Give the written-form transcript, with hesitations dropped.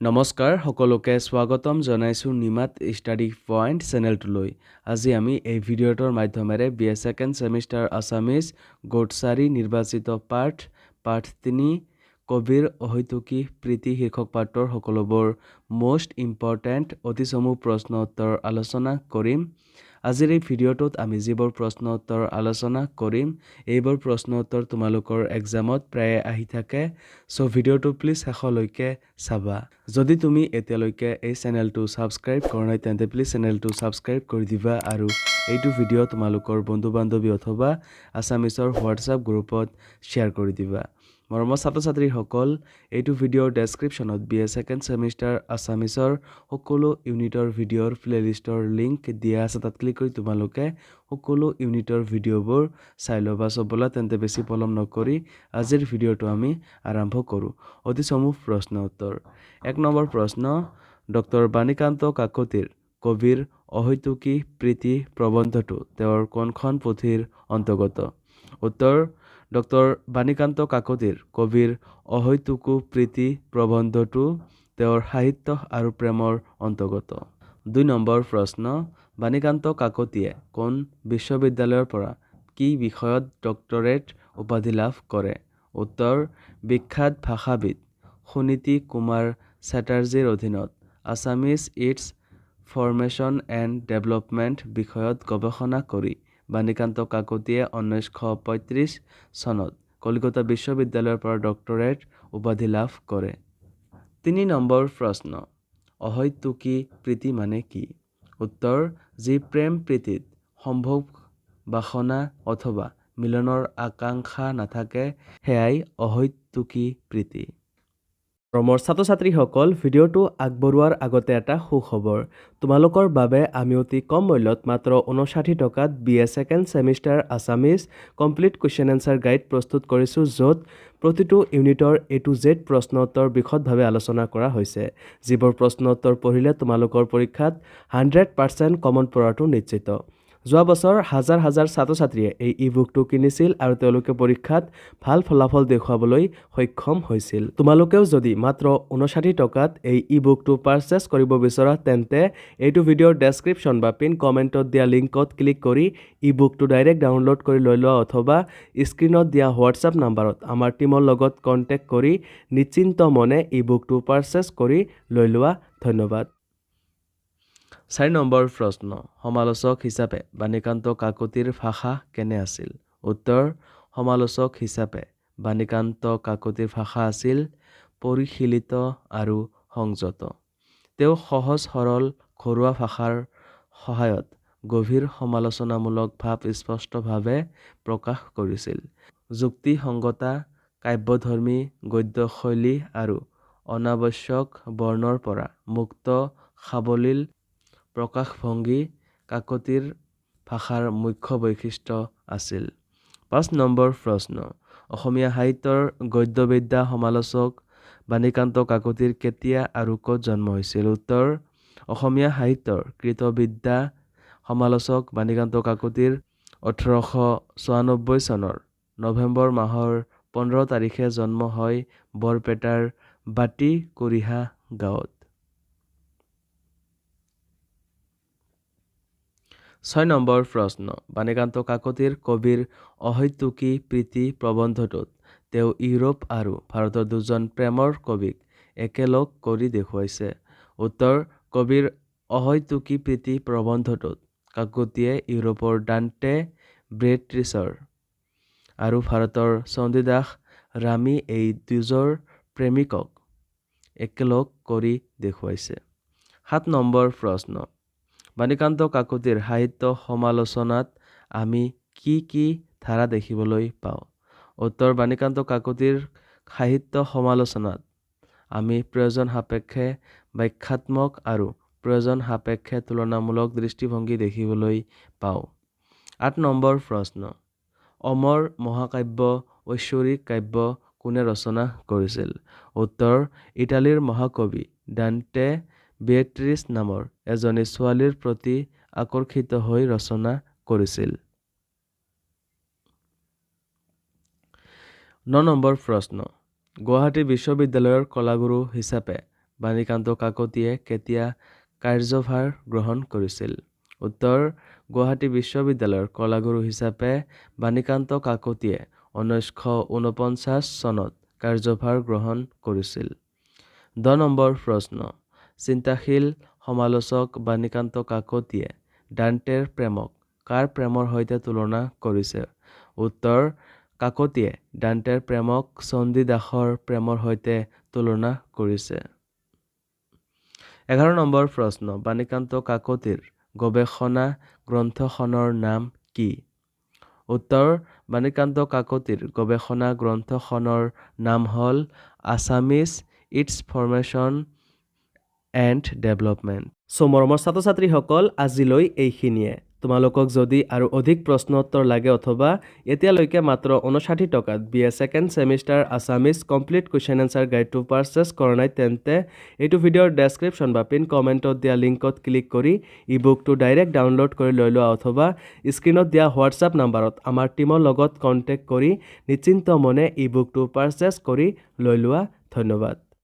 নমস্কাৰ সকলোকে স্বাগতম জনাইছো নিমাত ষ্টাডি পইণ্ট চেনেলটোলৈ। আজি আমি এই ভিডিঅ'টোৰ মাধ্যমেৰে BA second semester Assamese gut 4 নিৰ্বাচিত পাঠ 3 কবিৰ অহৈতুকী প্ৰীতি শীৰ্ষক পাঠৰ সকলোবোৰ মোষ্ট ইম্পৰ্টেণ্ট অতিচমু প্ৰশ্ন উত্তৰ আলোচনা কৰিম। আজিৰ এই ভিডিঅ'টোত আমি যিবোৰ প্ৰশ্ন উত্তৰ আলোচনা কৰিম এইবোৰ প্ৰশ্ন উত্তৰ তোমালোকৰ এক্সামত প্ৰায়ে আহি থাকে। সো ভিডিঅ'টো প্লিজ শেষলৈকে চাবা। যদি তুমি এতিয়ালৈকে এই চেনেলটো ছাবস্ক্ৰাইব কৰা নাই তেন্তে প্লিজ চেনেলটো ছাবস্ক্ৰাইব কৰি দিবা আৰু এইটো ভিডিঅ' তোমালোকৰ বন্ধু-বান্ধৱী অথবা আছামিজৰ হোৱাটছআপ গ্ৰুপত শ্বেয়াৰ কৰি দিবা। মৰমৰ ছাত্ৰ-ছাত্ৰীসকল, এইটো ভিডিঅ'ৰ ডেছক্ৰিপশ্যনত BA ছেকেণ্ড ছেমিষ্টাৰ আছামিজৰ সকলো ইউনিটৰ ভিডিঅ'ৰ প্লেলিষ্টৰ লিংক দিয়া আছে। তাত ক্লিক কৰি তোমালোকে সকলো ইউনিটৰ ভিডিঅ'বোৰ চাই ল'বা। ব'লা তেন্তে বেছি পলম নকৰি আজিৰ ভিডিঅ'টো আমি আৰম্ভ কৰোঁ। অতি চমু প্ৰশ্ন উত্তৰ। 1 নম্বৰ প্ৰশ্ন, ডক্টৰ বাণীকান্ত কাকতিৰ কবিৰ অহৈতুকী প্ৰীতি প্ৰবন্ধটো তেওঁৰ কোনখন পুথিৰ অন্তৰ্গত? উত্তৰ, ডক্টৰ বাণীকান্ত কাকতিৰ কবিৰ অহৈতুকী প্ৰীতি প্ৰবন্ধটো তেওঁৰ সাহিত্য আৰু প্ৰেমৰ অন্তৰ্গত। 2 নম্বৰ প্ৰশ্ন, বাণীকান্ত কাকতিয়ে কোন বিশ্ববিদ্যালয়ৰ পৰা কি বিষয়ত ডক্টৰেট উপাধি লাভ কৰে? উত্তৰ, বিখ্যাত ভাষাবিদ সুনীতি কুমাৰ চেটাৰ্জীৰ অধীনত Assamese its formation and development বিষয়ত গৱেষণা কৰি বাণীকান্ত কাকতিয়ে 1935 চনত কলিকতা বিশ্ববিদ্যালয়ৰ পৰা ডক্টৰেট উপাধি লাভ কৰে। 3 নম্বৰ প্ৰশ্ন, অহৈতুকী প্ৰীতি মানে কি? উত্তৰ, যি প্ৰেম প্ৰীতিত সম্ভোগ বাসনা অথবা মিলনৰ আকাংক্ষা নাথাকে সেয়াই অহৈতুকী প্ৰীতি। মৰমৰ ছাত্ৰ-ছাত্ৰীসকল, ভিডিঅ'টো আগবঢ়োৱাৰ আগতে এটা সুখবৰ। তোমালোকৰ বাবে আমি অতি কম মূল্যত মাত্ৰ 59 টকাত BA second semester Assamese complete question answer guide প্ৰস্তুত কৰিছোঁ, য'ত প্ৰতিটো ইউনিটৰ A to Z প্ৰশ্ন উত্তৰ বিশদভাৱে আলোচনা কৰা হৈছে। যিবোৰ প্ৰশ্ন উত্তৰ পঢ়িলে তোমালোকৰ পৰীক্ষাত 100% কমন পৰাটো নিশ্চিত। যোৱা বছৰ হাজাৰ হাজাৰ ছাত্ৰ-ছাত্ৰীয়ে এই ই-বুকটো কিনিছিল আৰু তেওঁলোকে পৰীক্ষাত ভাল ফলাফল দেখুৱাবলৈ সক্ষম হৈছিল। তোমালোকেও যদি মাত্ৰ 59 টকাত এই ই-বুকটো পাৰচেছ কৰিব বিচৰা তেন্তে এইটো ভিডিঅ'ৰ ডেছক্ৰিপশ্যন বা পিন কমেণ্টত দিয়া লিংকত ক্লিক কৰি ই-বুকটো ডাইৰেক্ট ডাউনলোড কৰি লৈ লোৱা অথবা স্ক্ৰীণত দিয়া হোৱাটছআপ নাম্বাৰত আমাৰ টীমৰ লগত কণ্টেক্ট কৰি নিশ্চিন্ত মনে ই-বুকটো পাৰচেছ কৰি লৈ লোৱা। ধন্যবাদ। 4 নম্বৰ প্ৰশ্ন, সমালোচক হিচাপে বাণীকান্ত কাকতিৰ ভাষা কেনে আছিল? উত্তৰ, সমালোচক হিচাপে বাণীকান্ত কাকতিৰ ভাষা আছিল পৰিশীলিত আৰু সংযত। তেওঁ সহজ সৰল ঘৰুৱা ভাষাৰ সহায়ত গভীৰ সমালোচনামূলক ভাৱ স্পষ্টভাৱে প্ৰকাশ কৰিছিল। যুক্তিসংগতা, কাব্যধৰ্মী গদ্যশৈলী আৰু অনাৱশ্যক বৰ্ণৰ পৰা মুক্ত সাৱলীল প্ৰকাশভংগী কাকতিৰ ভাষাৰ মুখ্য বৈশিষ্ট্য আছিল। 5 নম্বৰ প্ৰশ্ন, অসমীয়া সাহিত্যৰ গদ্যবিদ্যা সমালোচক বাণীকান্ত কাকতিৰ কেতিয়া আৰু ক'ত জন্ম হৈছিল? উত্তৰ, অসমীয়া সাহিত্যৰ কৃতবিদ্যা সমালোচক বাণীকান্ত কাকতিৰ 1894 চনৰ নৱেম্বৰ মাহৰ 15 তাৰিখে জন্ম হয় বৰপেটাৰ বাটিকুৰিহা গাঁৱত। 6 নম্বৰ প্ৰশ্ন, বাণীকান্ত কাকতিৰ কবিৰ অহৈতুকী প্ৰীতি প্ৰবন্ধটোত তেওঁ ইউৰোপ আৰু ভাৰতৰ দুজন প্ৰেমৰ কবিক একেলগ কৰি দেখুৱাইছে। উত্তৰ, কবিৰ অহৈতুকী প্ৰীতি প্ৰবন্ধটোত কাকতিয়ে ইউৰোপৰ ডান্তে বেট্ৰিছৰ আৰু ভাৰতৰ চণ্ডীদাস ৰামী এই দুজোৰ প্ৰেমিকক একেলগ কৰি দেখুৱাইছে। 7 নম্বৰ প্ৰশ্ন, বাণীকান্ত কাকতিৰ সাহিত্য সমালোচনাত আমি কি কি ধাৰা দেখিবলৈ পাওঁ? উত্তৰ, বাণীকান্ত কাকতিৰ সাহিত্য সমালোচনাত আমি প্ৰয়োজন সাপেক্ষে ব্যাখ্যাত্মক আৰু প্ৰয়োজন সাপেক্ষে তুলনামূলক দৃষ্টিভংগী দেখিবলৈ পাওঁ। 8 নম্বৰ প্ৰশ্ন, অমৰ মহাকাব্য ঐশ্বৰিক কাব্য কোনে ৰচনা কৰিছিল? উত্তৰ, ইটালীৰ মহাকবি ডান্তে বেট্ৰিছ নামৰ এজনী ছোৱালীৰ প্ৰতি আকৰ্ষিত হৈ ৰচনা কৰিছিল। 9 নম্বৰ প্ৰশ্ন, গুৱাহাটী বিশ্ববিদ্যালয়ৰ কলাগুৰু হিচাপে বাণীকান্ত কাকতিয়ে কেতিয়া কাৰ্যভাৰ গ্ৰহণ কৰিছিল? উত্তৰ গুৱাহাটী বিশ্ববিদ্যালয়ৰ কলাগুৰু হিচাপে বাণীকান্ত কাকতিয়ে 1949 চনত কাৰ্যভাৰ গ্ৰহণ কৰিছিল। 10 নম্বৰ প্ৰশ্ন। চিন্তাশীল সমালোচক বাণীকান্ত কাকতিয়ে ডান্টেৰ প্ৰেমক কাৰ প্ৰেমৰ সৈতে তুলনা কৰিছে? উত্তৰ কাকতিয়ে ডান্টেৰ প্ৰেমক চণ্ডীদাসৰ প্ৰেমৰ সৈতে তুলনা কৰিছে। 11 নম্বৰ প্ৰশ্ন। বাণীকান্ত কাকতিৰ গৱেষণা গ্ৰন্থখনৰ নাম কি? উত্তৰ বাণীকান্ত কাকতিৰ গৱেষণা গ্ৰন্থখনৰ নাম হ'ল Assamese its formation and development. মৰমৰ ছাত্ৰ-ছাত্ৰীসকল, আজিলৈ এইখিনিয়ে। তোমালোকক যদি আৰু অধিক প্ৰশ্ন উত্তৰ লাগে অথবা এতিয়ালৈকে মাত্ৰ 59 টকাত BA second semester Assamese complete question answer গাইডটো পাৰচেছ কৰা নাই, তেন্তে এইটো ভিডিঅ'ৰ ডেছক্ৰিপশ্যন বা পিন কমেণ্টত দিয়া লিংকত ক্লিক কৰি ই বুকটো ডাইৰেক্ট ডাউনলোড কৰি লৈ লোৱা অথবা স্ক্ৰীণত দিয়া হোৱাটছআপ নাম্বাৰত আমাৰ টীমৰ লগত কণ্টেক্ট কৰি নিশ্চিন্ত মনে ই বুকটো পাৰচেছ কৰি লৈ লোৱা। ধন্যবাদ।